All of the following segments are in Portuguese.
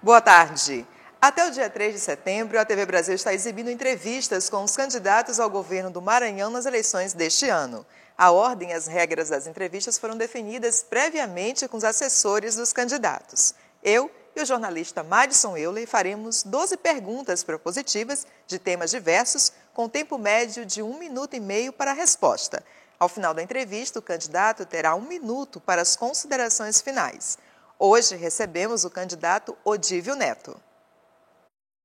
Boa tarde. Até o dia 3 de setembro, a TV Brasil está exibindo entrevistas com os candidatos ao governo do Maranhão nas eleições deste ano. A ordem e as regras das entrevistas foram definidas previamente com os assessores dos candidatos. Eu e o jornalista Madison Euler faremos 12 perguntas propositivas de temas diversos, com tempo médio de 1 minuto e meio para a resposta. Ao final da entrevista, o candidato terá 1 minuto para as considerações finais. Hoje recebemos o candidato Odívio Neto.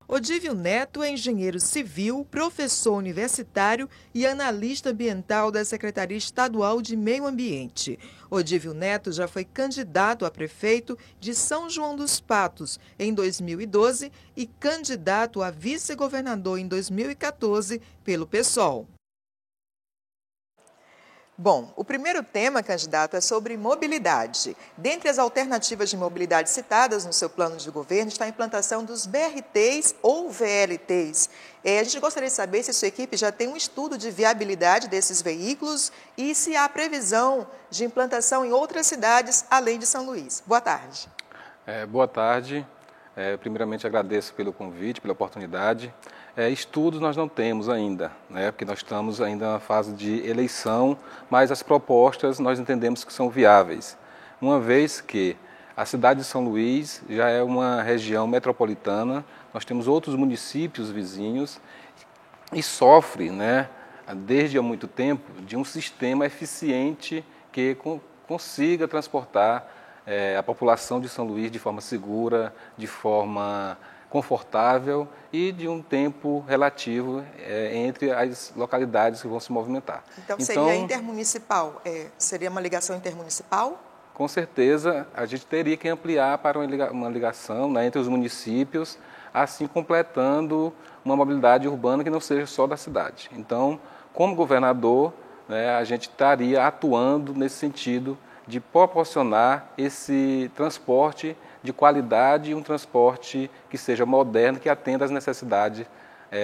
Odívio Neto é engenheiro civil, professor universitário e analista ambiental da Secretaria Estadual de Meio Ambiente. Odívio Neto já foi candidato a prefeito de São João dos Patos em 2012 e candidato a vice-governador em 2014 pelo PSOL. Bom, o primeiro tema, candidato, é sobre mobilidade. Dentre as alternativas de mobilidade citadas no seu plano de governo está a implantação dos BRTs ou VLTs. A gente gostaria de saber se a sua equipe já tem um estudo de viabilidade desses veículos e se há previsão de implantação em outras cidades além de São Luís. Boa tarde. Boa tarde. Primeiramente agradeço pelo convite, pela oportunidade. Estudos nós não temos ainda, né, porque nós estamos ainda na fase de eleição, mas as propostas nós entendemos que são viáveis, uma vez que a cidade de São Luís já é uma região metropolitana, nós temos outros municípios vizinhos e sofre, né, desde há muito tempo de um sistema eficiente que consiga transportar a população de São Luís de forma segura, de forma confortável e de um tempo relativo entre as localidades que vão se movimentar. Então seria intermunicipal? Seria uma ligação intermunicipal? Com certeza, a gente teria que ampliar para uma ligação, né, entre os municípios, assim completando uma mobilidade urbana que não seja só da cidade. Então, como governador, né, a gente estaria atuando nesse sentido de proporcionar esse transporte de qualidade e um transporte que seja moderno, que atenda às necessidades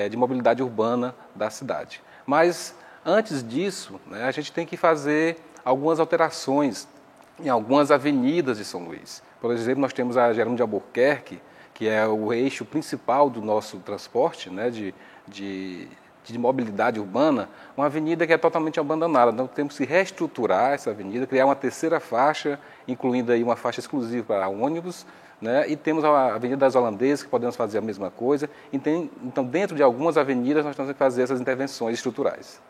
de mobilidade urbana da cidade. Mas, antes disso, né, a gente tem que fazer algumas alterações em algumas avenidas de São Luís. Por exemplo, nós temos a Jerônimo de Albuquerque, que é o eixo principal do nosso transporte, né, de mobilidade urbana, uma avenida que é totalmente abandonada. Então, temos que reestruturar essa avenida, criar uma terceira faixa, incluindo aí uma faixa exclusiva para ônibus, né? E temos a Avenida das Holandesas, que podemos fazer a mesma coisa. Então, dentro de algumas avenidas, nós temos que fazer essas intervenções estruturais.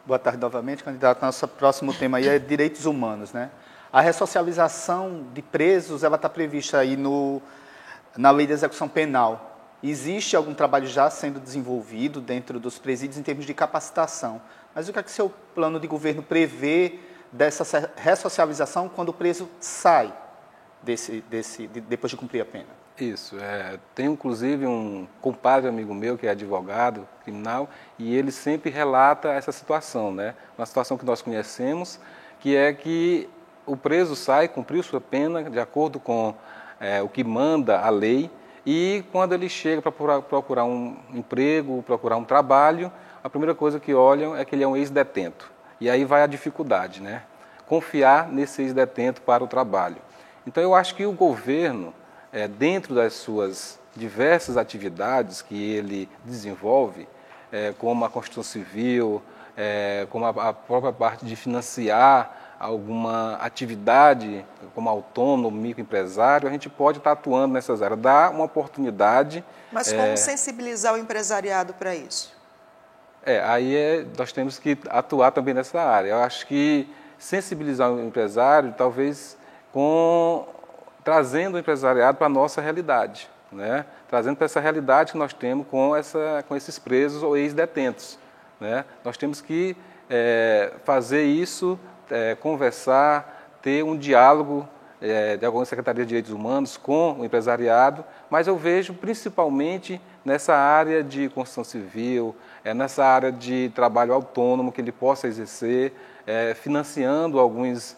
Boa tarde novamente, candidato. Nosso próximo tema aí é direitos humanos, né? A ressocialização de presos, ela está prevista aí na Lei de Execução Penal. Existe algum trabalho já sendo desenvolvido dentro dos presídios em termos de capacitação. Mas o que é que seu plano de governo prevê dessa ressocialização quando o preso sai depois de cumprir a pena? Isso. Tem inclusive um compadre amigo meu que é advogado criminal e ele sempre relata essa situação, né? Uma situação que nós conhecemos, que é que o preso sai, cumpriu sua pena de acordo com o que manda a lei. E quando ele chega para procurar um emprego, procurar um trabalho, a primeira coisa que olham é que ele é um ex-detento. E aí vai a dificuldade, né? Confiar nesse ex-detento para o trabalho. Então eu acho que o governo, dentro das suas diversas atividades que ele desenvolve, como a Constituição Civil, como a própria parte de financiar alguma atividade como autônomo, microempresário, a gente pode estar atuando nessas áreas, dar uma oportunidade. Mas como sensibilizar o empresariado para isso? Aí nós temos que atuar também nessa área. Eu acho que sensibilizar o empresário, talvez trazendo o empresariado para a nossa realidade, né? Trazendo para essa realidade que nós temos com esses presos ou ex-detentos, né? Nós temos que fazer isso, conversar, ter um diálogo de alguma Secretaria de Direitos Humanos com o empresariado, mas eu vejo principalmente nessa área de construção civil, nessa área de trabalho autônomo que ele possa exercer, financiando alguns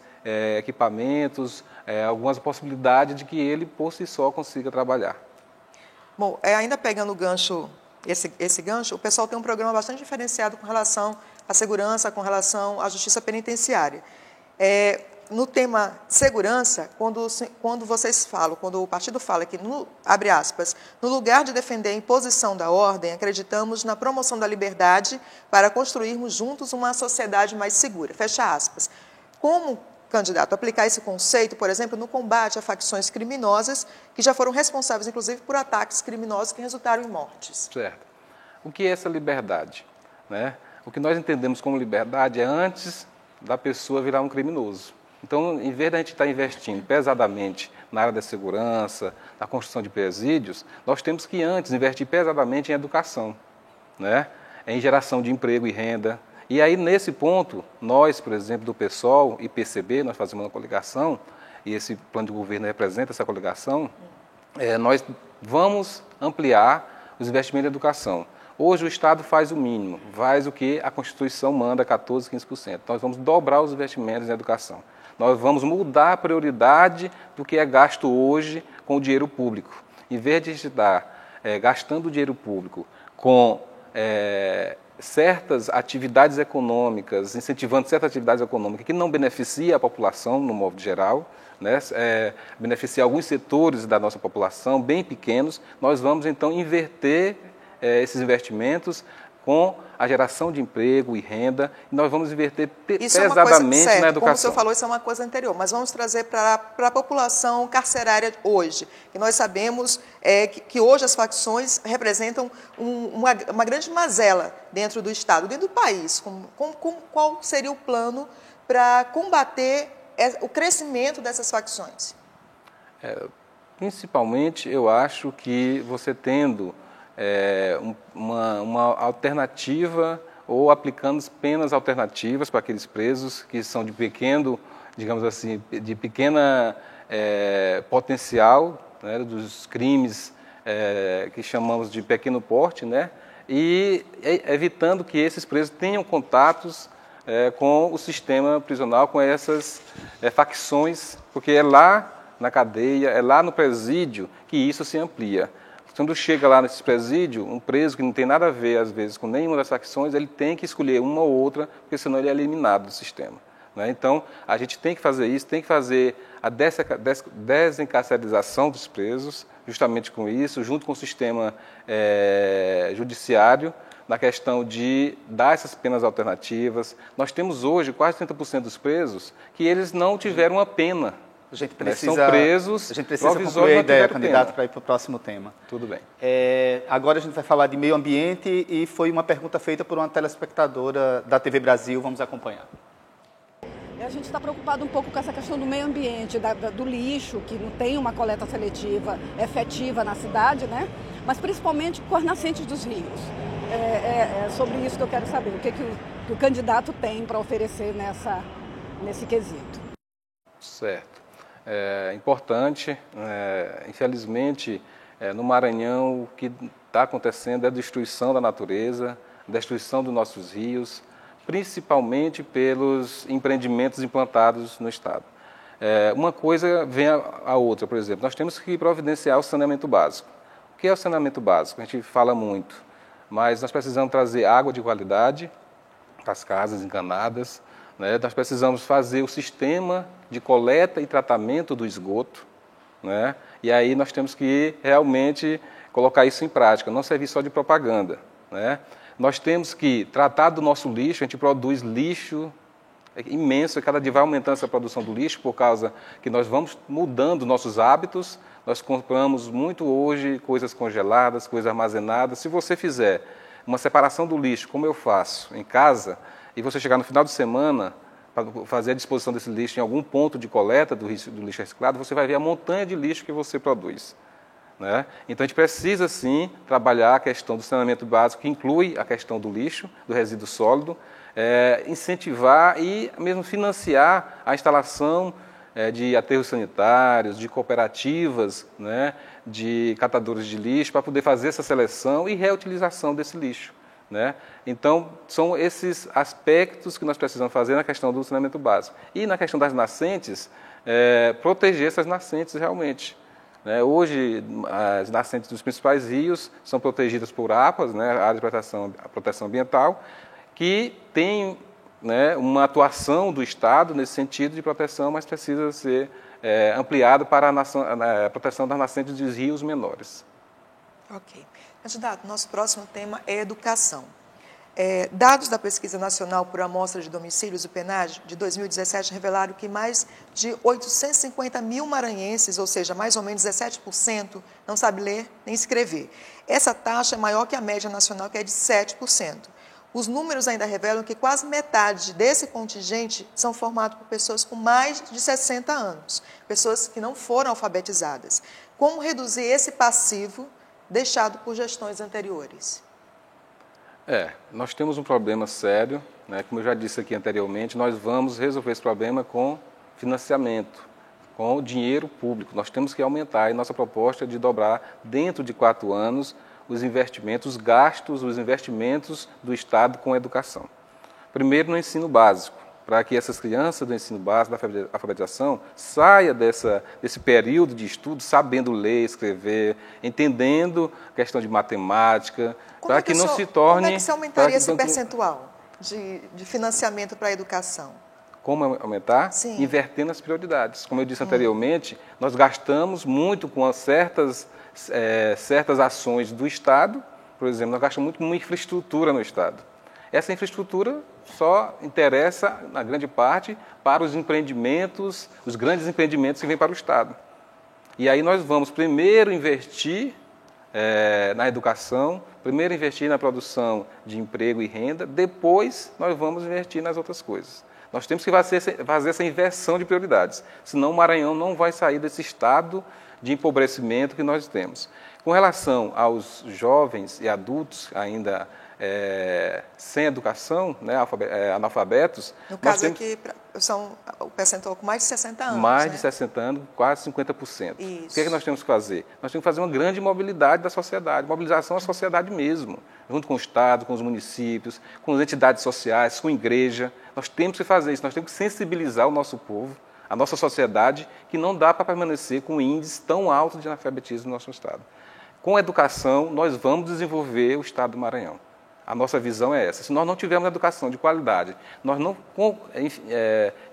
equipamentos, algumas possibilidades de que ele por si só consiga trabalhar. Bom, ainda pegando o gancho, esse gancho, o pessoal tem um programa bastante diferenciado com relação à segurança, com relação à justiça penitenciária. No tema segurança, quando vocês falam, quando o partido fala que, abre aspas, no lugar de defender a imposição da ordem, acreditamos na promoção da liberdade para construirmos juntos uma sociedade mais segura, fecha aspas. Como, candidato, aplicar esse conceito, por exemplo, no combate a facções criminosas que já foram responsáveis, inclusive, por ataques criminosos que resultaram em mortes? Certo. O que é essa liberdade? Né? O que nós entendemos como liberdade é antes da pessoa virar um criminoso. Então, em vez de a gente estar investindo pesadamente na área da segurança, na construção de presídios, nós temos que antes investir pesadamente em educação, né? Em geração de emprego e renda. E aí, nesse ponto, nós, por exemplo, do PSOL e PCB, nós fazemos uma coligação, e esse plano de governo representa essa coligação, nós vamos ampliar os investimentos em educação. Hoje o Estado faz o mínimo, faz o que a Constituição manda, 14%, 15%. Nós vamos dobrar os investimentos em educação. Nós vamos mudar a prioridade do que é gasto hoje com o dinheiro público. Em vez de estar gastando o dinheiro público com certas atividades econômicas, incentivando certas atividades econômicas que não beneficiam a população, no modo geral, né, beneficia alguns setores da nossa população, bem pequenos, nós vamos, então, inverter esses investimentos com a geração de emprego e renda, e nós vamos inverter pesadamente na educação. Como o senhor falou, isso é uma coisa anterior, mas vamos trazer para a população carcerária hoje, que nós sabemos que hoje as facções representam uma grande mazela dentro do Estado, dentro do país. Qual seria o plano para combater o crescimento dessas facções? Principalmente, eu acho que você tendo uma alternativa ou aplicando penas alternativas para aqueles presos que são de pequeno, digamos assim, de pequena potencial, né, dos crimes que chamamos de pequeno porte, né, e evitando que esses presos tenham contatos com o sistema prisional, com essas facções, porque é lá na cadeia, é lá no presídio que isso se amplia. Quando chega lá nesse presídio, um preso que não tem nada a ver, às vezes, com nenhuma das facções, ele tem que escolher uma ou outra, porque senão ele é eliminado do sistema. Né? Então, a gente tem que fazer isso, tem que fazer a desencarcerização dos presos, justamente com isso, junto com o sistema judiciário, na questão de dar essas penas alternativas. Nós temos hoje quase 30% dos presos que eles não tiveram uma pena. A gente precisa concluir a ideia, candidato, para ir para o próximo tema. Tudo bem. Agora a gente vai falar de meio ambiente e foi uma pergunta feita por uma telespectadora da TV Brasil. Vamos acompanhar. A gente está preocupado um pouco com essa questão do meio ambiente, do lixo, que não tem uma coleta seletiva efetiva na cidade, né? Mas principalmente com as nascentes dos rios. É sobre isso que eu quero saber. O que o candidato tem para oferecer nesse quesito. Certo. É importante, infelizmente, no Maranhão, o que está acontecendo é a destruição da natureza, a destruição dos nossos rios, principalmente pelos empreendimentos implantados no Estado. Uma coisa vem a outra, por exemplo, nós temos que providenciar o saneamento básico. O que é o saneamento básico? A gente fala muito, mas nós precisamos trazer água de qualidade para as casas encanadas, né? Nós precisamos fazer o sistema de coleta e tratamento do esgoto, né? E aí nós temos que realmente colocar isso em prática, não servir só de propaganda, né? Nós temos que tratar do nosso lixo, a gente produz lixo imenso, e cada dia vai aumentando essa produção do lixo por causa que nós vamos mudando nossos hábitos, nós compramos muito hoje coisas congeladas, coisas armazenadas. Se você fizer uma separação do lixo, como eu faço em casa, e você chegar no final de semana para fazer a disposição desse lixo em algum ponto de coleta do lixo reciclado, você vai ver a montanha de lixo que você produz. Né? Então, a gente precisa, sim, trabalhar a questão do saneamento básico, que inclui a questão do lixo, do resíduo sólido, incentivar e mesmo financiar a instalação de aterros sanitários, de cooperativas, né, de catadores de lixo, para poder fazer essa seleção e reutilização desse lixo. Né? Então, são esses aspectos que nós precisamos fazer na questão do saneamento básico. E na questão das nascentes, proteger essas nascentes realmente. Né? Hoje, as nascentes dos principais rios são protegidas por APAs, né, Área de Proteção Ambiental, que tem né, uma atuação do Estado nesse sentido de proteção, mas precisa ser ampliado para a proteção das nascentes dos rios menores. Ok. Candidato, nosso próximo tema é educação. Dados da Pesquisa Nacional por Amostra de Domicílios, o PNAD, de 2017, revelaram que mais de 850 mil maranhenses, ou seja, mais ou menos 17%, não sabe ler nem escrever. Essa taxa é maior que a média nacional, que é de 7%. Os números ainda revelam que quase metade desse contingente são formados por pessoas com mais de 60 anos, pessoas que não foram alfabetizadas. Como reduzir esse passivo deixado por gestões anteriores? Nós temos um problema sério, né? Como eu já disse aqui anteriormente, nós vamos resolver esse problema com financiamento, com dinheiro público. Nós temos que aumentar, e nossa proposta é de dobrar, dentro de 4 anos, os investimentos, os gastos, os investimentos do Estado com a educação. Primeiro, no ensino básico, para que essas crianças do ensino básico, da alfabetização, saiam desse período de estudo sabendo ler, escrever, entendendo a questão de matemática, para que não se torne... Como é que você aumentaria esse percentual de financiamento para a educação? Como aumentar? Sim. Invertendo as prioridades. Como eu disse anteriormente, nós gastamos muito com certas ações do Estado. Por exemplo, nós gastamos muito com infraestrutura no Estado. Essa infraestrutura só interessa, na grande parte, para os empreendimentos, os grandes empreendimentos que vêm para o Estado. E aí nós vamos primeiro investir na educação, primeiro investir na produção de emprego e renda, depois nós vamos investir nas outras coisas. Nós temos que fazer essa inversão de prioridades, senão o Maranhão não vai sair desse estado de empobrecimento que nós temos. Com relação aos jovens e adultos ainda sem educação, né, analfabetos... No caso aqui, são o percentual com mais de 60 anos. Mais de 60 anos, quase 50%. Isso. O que é que nós temos que fazer? Nós temos que fazer uma grande mobilidade da sociedade, mobilização da sociedade mesmo, junto com o Estado, com os municípios, com as entidades sociais, com a igreja. Nós temos que fazer isso, nós temos que sensibilizar o nosso povo, a nossa sociedade, que não dá para permanecer com um índice tão alto de analfabetismo no nosso Estado. Com a educação, nós vamos desenvolver o Estado do Maranhão. A nossa visão é essa. Se nós não tivermos educação de qualidade, nós não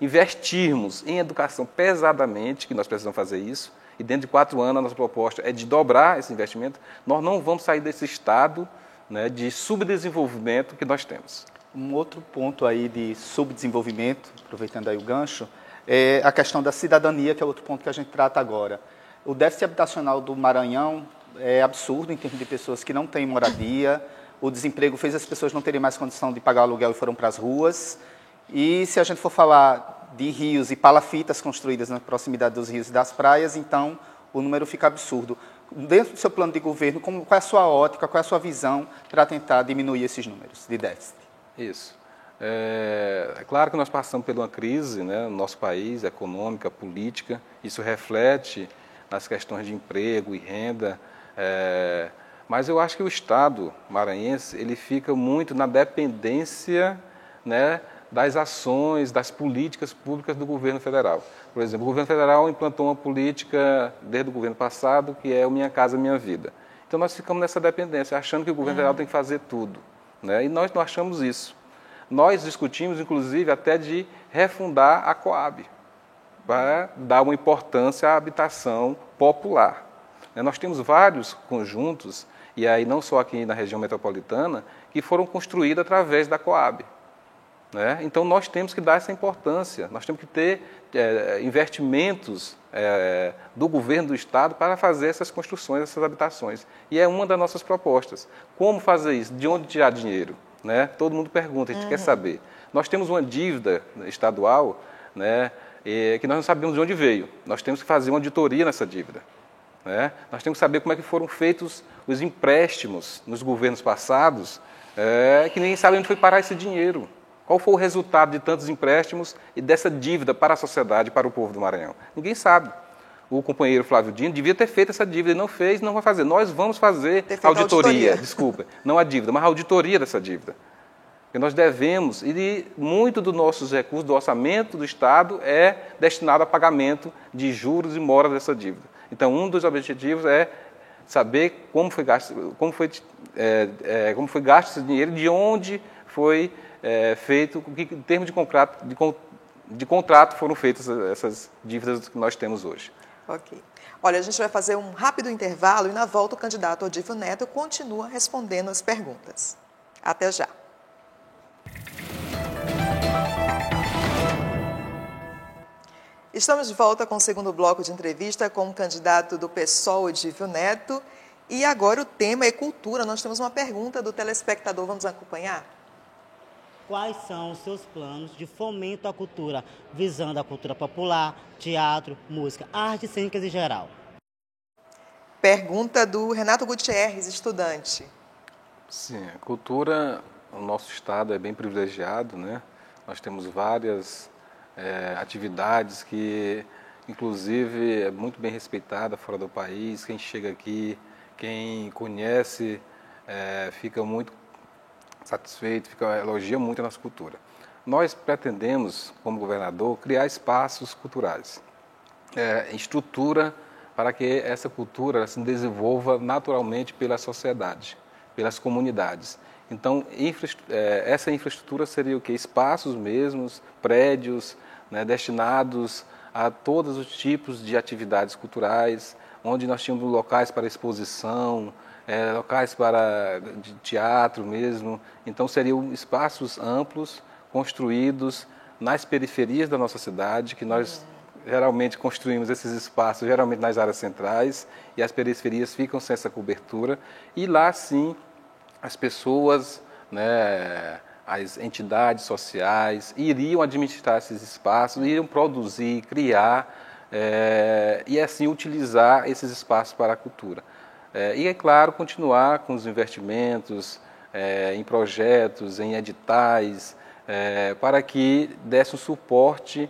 investirmos em educação pesadamente, que nós precisamos fazer isso, e dentro de 4 anos a nossa proposta é de dobrar esse investimento, nós não vamos sair desse estado, né, de subdesenvolvimento que nós temos. Um outro ponto aí de subdesenvolvimento, aproveitando aí o gancho, é a questão da cidadania, que é outro ponto que a gente trata agora. O déficit habitacional do Maranhão é absurdo em termos de pessoas que não têm moradia. O desemprego fez as pessoas não terem mais condição de pagar aluguel e foram para as ruas. E se a gente for falar de rios e palafitas construídas na proximidade dos rios e das praias, então o número fica absurdo. Dentro do seu plano de governo, qual é a sua ótica, qual é a sua visão para tentar diminuir esses números de déficit? Isso. É claro que nós passamos por uma crise, né, no nosso país, econômica, política. Isso reflete nas questões de emprego e renda. Mas eu acho que o Estado maranhense ele fica muito na dependência, né, das ações, das políticas públicas do governo federal. Por exemplo, o governo federal implantou uma política desde o governo passado, que é o Minha Casa Minha Vida. Então nós ficamos nessa dependência, achando que o governo federal tem que fazer tudo, né? E nós não achamos isso. Nós discutimos, inclusive, até de refundar a Coab, para dar uma importância à habitação popular. Nós temos vários conjuntos, e aí não só aqui na região metropolitana, que foram construídos através da Coab. Né? Então, nós temos que dar essa importância, nós temos que ter investimentos do governo do Estado para fazer essas construções, essas habitações. E é uma das nossas propostas. Como fazer isso? De onde tirar dinheiro? Né? Todo mundo pergunta, a gente quer saber. Nós temos uma dívida estadual, né, que nós não sabemos de onde veio. Nós temos que fazer uma auditoria nessa dívida. Né? Nós temos que saber como é que foram feitos os empréstimos nos governos passados, que ninguém sabe onde foi parar esse dinheiro. Qual foi o resultado de tantos empréstimos e dessa dívida para a sociedade, para o povo do Maranhão? Ninguém sabe. O companheiro Flávio Dino devia ter feito essa dívida e não fez, não vai fazer. Nós vamos fazer auditoria, desculpa, não a dívida, mas a auditoria dessa dívida. Porque nós devemos, e muito dos nossos recursos, do orçamento do Estado, é destinado a pagamento de juros e moras dessa dívida. Então, um dos objetivos é saber como foi gasto esse dinheiro, de onde foi feito, que em termos de contrato foram feitas essas dívidas que nós temos hoje. Ok. Olha, a gente vai fazer um rápido intervalo e na volta o candidato Odívio Neto continua respondendo as perguntas. Até já. Estamos de volta com o segundo bloco de entrevista com o candidato do PSOL, Odívio Neto. E agora o tema é cultura. Nós temos uma pergunta do telespectador, vamos acompanhar? Quais são os seus planos de fomento à cultura, visando a cultura popular, teatro, música, artes cênicas em geral? Pergunta do Renato Gutierrez, estudante. Sim, a cultura, o nosso estado é bem privilegiado, né? Nós temos várias atividades que, inclusive, é muito bem respeitada fora do país. Quem chega aqui, quem conhece, fica muito satisfeito, elogia muito a nossa cultura. Nós pretendemos, como governador, criar espaços culturais, estrutura para que essa cultura se desenvolva naturalmente pela sociedade, pelas comunidades. Então, essa infraestrutura seria o quê? Espaços mesmos, prédios, né, destinados a todos os tipos de atividades culturais, onde nós tínhamos locais para exposição, locais de teatro mesmo. Então, seriam espaços amplos, construídos nas periferias da nossa cidade, que nós geralmente construímos esses espaços, geralmente nas áreas centrais, e as periferias ficam sem essa cobertura. E lá, sim, as pessoas, né, as entidades sociais iriam administrar esses espaços, iriam produzir, criar e assim utilizar esses espaços para a cultura. E, é claro, continuar com os investimentos em projetos, em editais, para que desse um suporte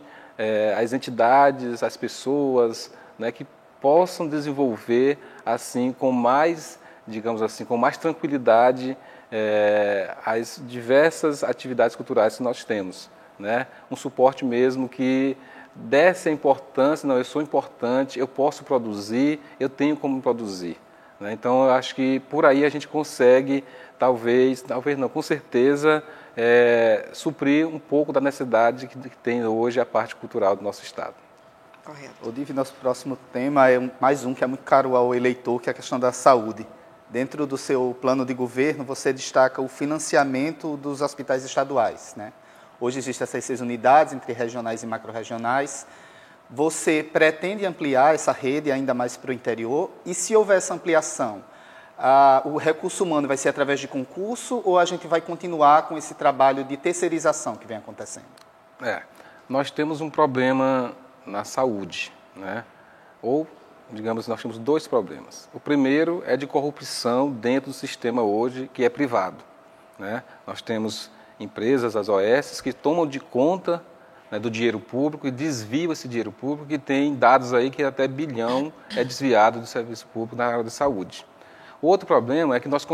às entidades, às pessoas, né, que possam desenvolver assim com mais, digamos assim, com mais tranquilidade as diversas atividades culturais que nós temos, né? Um suporte mesmo que desse a importância, não, eu sou importante, eu posso produzir, eu tenho como produzir. Né? Então, eu acho que por aí a gente consegue, talvez não, com certeza, suprir um pouco da necessidade que tem hoje a parte cultural do nosso Estado. Correto. Odívio, nosso próximo tema é mais um que é muito caro ao eleitor, que é a questão da saúde. Dentro do seu plano de governo, você destaca o financiamento dos hospitais estaduais, né? Hoje existem essas 6 unidades, entre regionais e macro-regionais. Você pretende ampliar essa rede ainda mais para o interior? E se houver essa ampliação, o recurso humano vai ser através de concurso ou a gente vai continuar com esse trabalho de terceirização que vem acontecendo? Nós temos um problema na saúde, né? Ou, digamos, nós temos 2 problemas. O primeiro é de corrupção dentro do sistema hoje, que é privado, né? Nós temos empresas, as OS, que tomam de conta, né, do dinheiro público e desviam esse dinheiro público, que tem dados aí que até bilhão é desviado do serviço público na área de saúde. O outro problema é que nós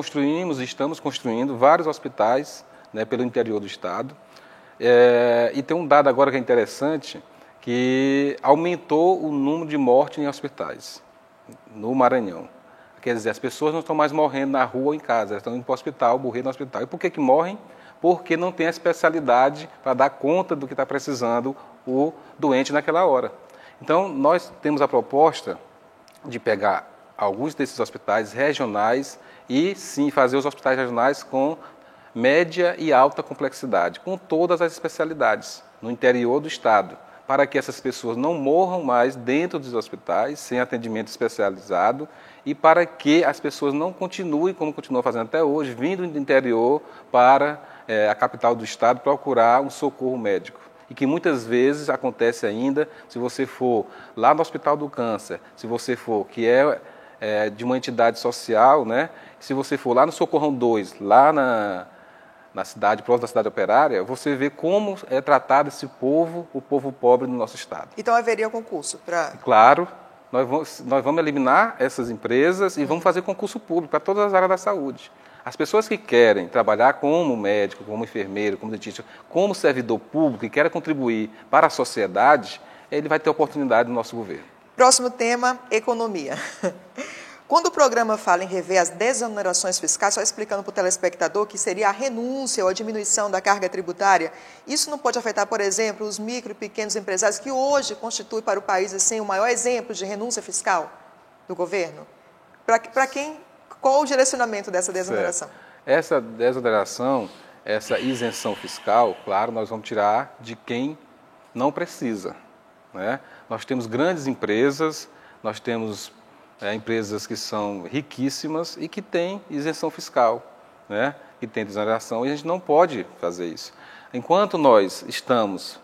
estamos construindo vários hospitais, né, pelo interior do Estado, e tem um dado agora que é interessante, que aumentou o número de mortes em hospitais no Maranhão. Quer dizer, as pessoas não estão mais morrendo na rua ou em casa, elas estão indo para o hospital, morrendo no hospital. E por que morrem? Porque não tem a especialidade para dar conta do que está precisando o doente naquela hora. Então, nós temos a proposta de pegar alguns desses hospitais regionais e, sim, fazer os hospitais regionais com média e alta complexidade, com todas as especialidades no interior do Estado, para que essas pessoas não morram mais dentro dos hospitais, sem atendimento especializado, e para que as pessoas não continuem, como continuam fazendo até hoje, vindo do interior para a capital do Estado procurar um socorro médico. E que muitas vezes acontece ainda, se você for lá no Hospital do Câncer, se você for, que é de uma entidade social, né? Se você for lá no Socorrão 2, lá na cidade, próximo da cidade operária, você vê como é tratado esse povo, o povo pobre do nosso Estado. Então haveria concurso para... Claro, nós vamos eliminar essas empresas e vamos fazer concurso público para todas as áreas da saúde. As pessoas que querem trabalhar como médico, como enfermeiro, como dentista, como servidor público e querem contribuir para a sociedade, ele vai ter oportunidade no nosso governo. Próximo tema, economia. Quando o programa fala em rever as desonerações fiscais, só explicando para o telespectador que seria a renúncia ou a diminuição da carga tributária, isso não pode afetar, por exemplo, os micro e pequenos empresários, que hoje constituem para o país assim, o maior exemplo de renúncia fiscal do governo? Para quem, qual o direcionamento dessa desoneração? Certo. Essa desoneração, essa isenção fiscal, claro, nós vamos tirar de quem não precisa, né? Nós temos grandes empresas, nós temos empresas que são riquíssimas e que têm isenção fiscal, né? Que têm desoneração, e a gente não pode fazer isso. Enquanto nós estamos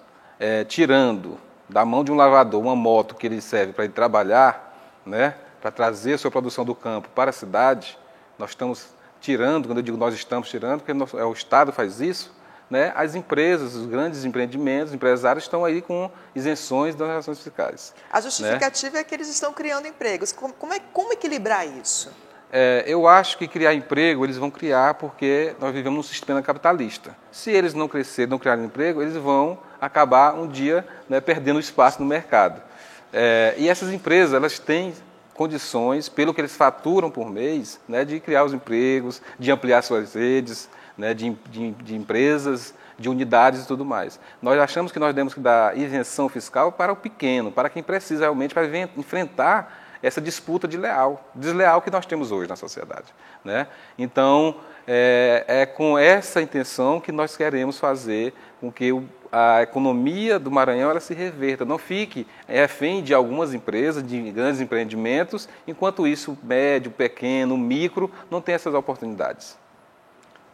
tirando da mão de um lavrador uma moto que ele serve para ele trabalhar, né? Para trazer a sua produção do campo para a cidade, nós estamos tirando, quando eu digo nós estamos tirando, porque o Estado faz isso, né? As empresas, os grandes empreendimentos, os empresários estão aí com isenções das relações fiscais. A justificativa é que eles estão criando empregos. Como equilibrar isso? Eu acho que criar emprego eles vão criar porque nós vivemos num sistema capitalista. Se eles não crescerem, não criarem emprego, eles vão acabar um dia, né, perdendo espaço no mercado. E essas empresas, elas têm condições, pelo que eles faturam por mês, né, de criar os empregos, de ampliar suas redes, né, de empresas, de unidades e tudo mais. Nós achamos que nós temos que dar isenção fiscal para o pequeno, para quem precisa realmente para enfrentar essa disputa desleal que nós temos hoje na sociedade, né? Então, é com essa intenção que nós queremos fazer com que a economia do Maranhão ela se reverta, não fique refém de algumas empresas, de grandes empreendimentos, enquanto isso, o médio, o pequeno, o micro, não tem essas oportunidades.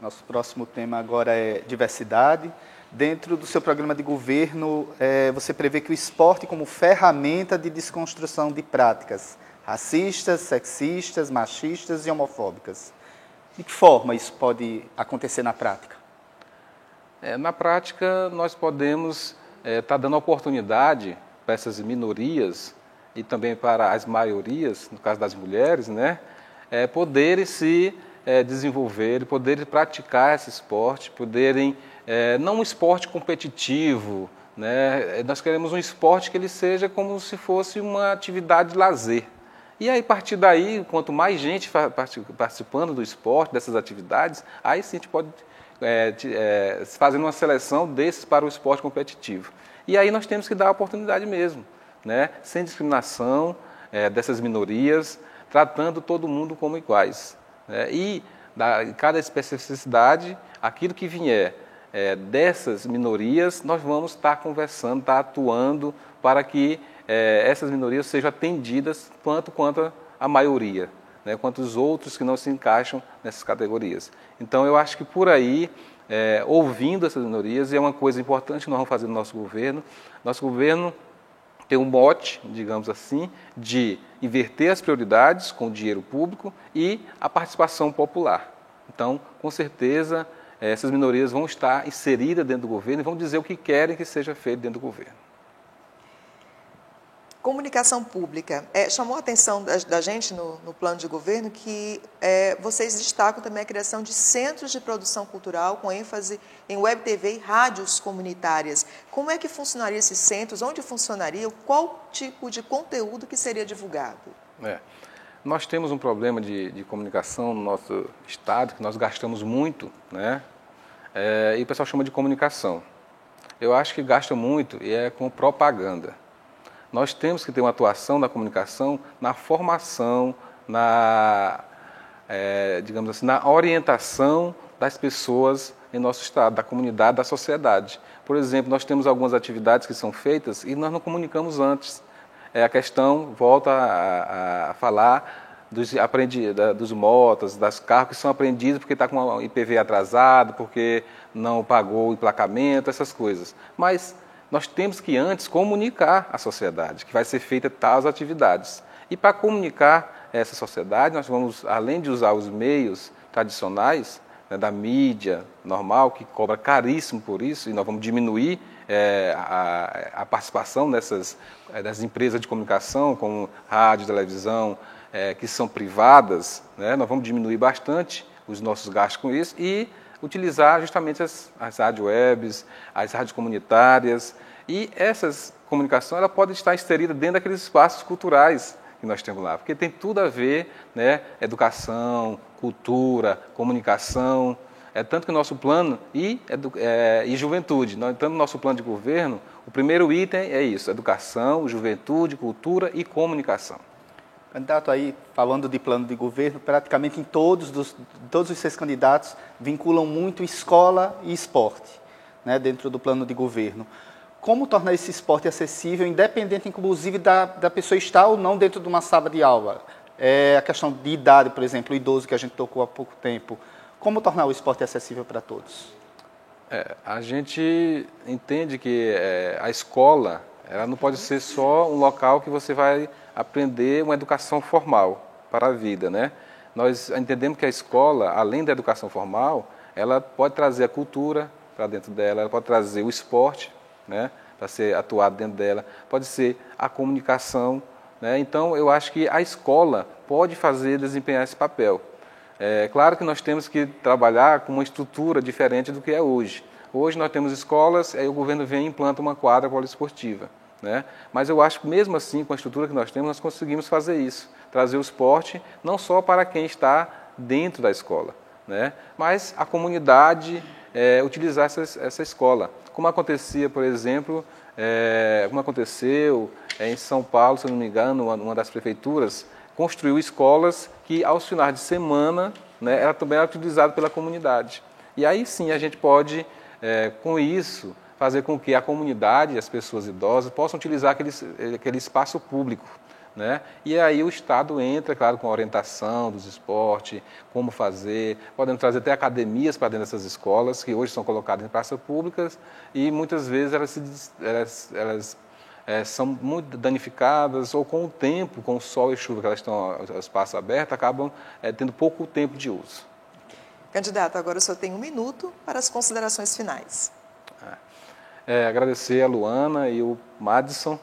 Nosso próximo tema agora é diversidade. Dentro do seu programa de governo, você prevê que o esporte como ferramenta de desconstrução de práticas racistas, sexistas, machistas e homofóbicas. De que forma isso pode acontecer na prática? Na prática, nós podemos estar dando oportunidade para essas minorias e também para as maiorias, no caso das mulheres, né, poderem se desenvolver, poderem praticar esse esporte, poderem, não um esporte competitivo, né, nós queremos um esporte que ele seja como se fosse uma atividade de lazer. E aí, a partir daí, quanto mais gente participando do esporte, dessas atividades, aí sim a gente pode fazer uma seleção desses para o esporte competitivo. E aí nós temos que dar a oportunidade mesmo, né, sem discriminação dessas minorias, tratando todo mundo como iguais. E cada especificidade, aquilo que vier dessas minorias, nós vamos estar conversando, estar atuando para que essas minorias sejam atendidas quanto a maioria, né, quanto os outros que não se encaixam nessas categorias. Então, eu acho que por aí, ouvindo essas minorias, é uma coisa importante que nós vamos fazer no nosso governo. Nosso governo tem um mote, digamos assim, de inverter as prioridades com o dinheiro público e a participação popular. Então, com certeza, essas minorias vão estar inseridas dentro do governo e vão dizer o que querem que seja feito dentro do governo. Comunicação pública. Chamou a atenção da gente no plano de governo que vocês destacam também a criação de centros de produção cultural com ênfase em web TV e rádios comunitárias. Como é que funcionariam esses centros? Onde funcionariam? Qual tipo de conteúdo que seria divulgado? Nós temos um problema de comunicação no nosso estado, que nós gastamos muito, né? E o pessoal chama de comunicação. Eu acho que gasta muito e com propaganda. Nós temos que ter uma atuação da comunicação na formação, digamos assim, na orientação das pessoas em nosso estado, da comunidade, da sociedade. Por exemplo, nós temos algumas atividades que são feitas e nós não comunicamos antes. A questão volta a falar dos motos, das carros que são apreendidos porque está com o IPV atrasado, porque não pagou o emplacamento, essas coisas. Mas nós temos que antes comunicar à sociedade que vai ser feita tais atividades. E para comunicar essa sociedade, nós vamos, além de usar os meios tradicionais, né, da mídia normal, que cobra caríssimo por isso, e nós vamos diminuir a participação das empresas de comunicação, como rádio, televisão, que são privadas, né, nós vamos diminuir bastante os nossos gastos com isso e utilizar justamente as rádios webs, as rádios comunitárias, e essas comunicações ela pode estar inserida dentro daqueles espaços culturais que nós temos lá, porque tem tudo a ver, né, educação, cultura, comunicação, tanto que o nosso plano e juventude, tanto no nosso plano de governo, o primeiro item é isso, educação, juventude, cultura e comunicação. Candidato, aí, falando de plano de governo, praticamente em todos os 6 candidatos vinculam muito escola e esporte, né, dentro do plano de governo. Como tornar esse esporte acessível, independente, inclusive, da pessoa estar ou não dentro de uma sala de aula? A questão de idade, por exemplo, o idoso que a gente tocou há pouco tempo. Como tornar o esporte acessível para todos? A gente entende que a escola ela não pode ser só um local que você vai aprender uma educação formal para a vida, né? Nós entendemos que a escola, além da educação formal, ela pode trazer a cultura para dentro dela, ela pode trazer o esporte, né, para ser atuado dentro dela, pode ser a comunicação, né? Então, eu acho que a escola pode desempenhar esse papel. Claro que nós temos que trabalhar com uma estrutura diferente do que é hoje. Hoje nós temos escolas, aí o governo vem e implanta uma quadra poliesportiva, né? Mas eu acho que mesmo assim, com a estrutura que nós temos, nós conseguimos fazer isso, trazer o esporte não só para quem está dentro da escola, né, mas a comunidade utilizar essa escola. Como acontecia, por exemplo, como aconteceu em São Paulo, se não me engano, uma das prefeituras construiu escolas que, aos finais de semana, né, ela também era utilizada pela comunidade. E aí sim a gente pode, com isso, fazer com que a comunidade, as pessoas idosas, possam utilizar aquele espaço público, né? E aí o Estado entra, claro, com a orientação dos esportes, como fazer, podemos trazer até academias para dentro dessas escolas, que hoje são colocadas em praças públicas, e muitas vezes elas são muito danificadas, ou com o tempo, com o sol e chuva que elas estão ao espaço aberto, acabam tendo pouco tempo de uso. Candidato, agora o senhor tem 1 minuto para as considerações finais. Agradecer a Luana e o Madison,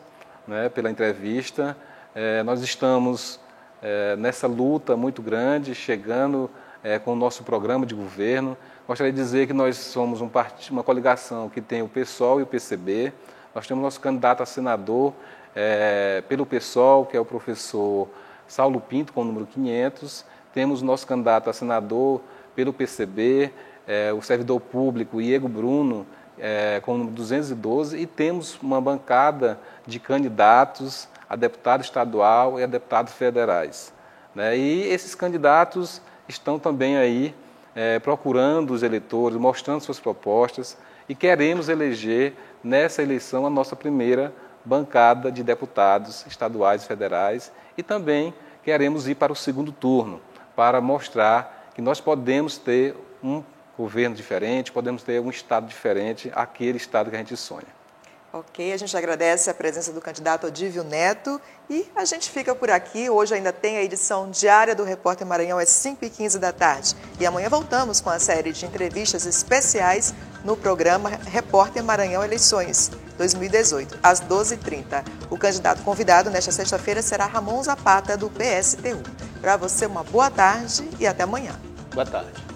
né, pela entrevista. Nós estamos nessa luta muito grande, chegando com o nosso programa de governo. Gostaria de dizer que nós somos uma coligação que tem o PSOL e o PCB. Nós temos nosso candidato a senador pelo PSOL, que é o professor Saulo Pinto, com o número 500. Temos o nosso candidato a senador pelo PCB, o servidor público Iego Bruno, com o número 212. E temos uma bancada de candidatos a deputado estadual e a deputados federais, né? E esses candidatos estão também aí procurando os eleitores, mostrando suas propostas, e queremos eleger nessa eleição a nossa primeira bancada de deputados estaduais e federais, e também queremos ir para o segundo turno, para mostrar que nós podemos ter um governo diferente, podemos ter um estado diferente, aquele estado que a gente sonha. Ok, a gente agradece a presença do candidato Odívio Neto e a gente fica por aqui. Hoje ainda tem a edição diária do Repórter Maranhão às 5h15 da tarde. E amanhã voltamos com a série de entrevistas especiais no programa Repórter Maranhão Eleições 2018, às 12h30. O candidato convidado nesta sexta-feira será Ramon Zapata, do PSTU. Para você, uma boa tarde e até amanhã. Boa tarde.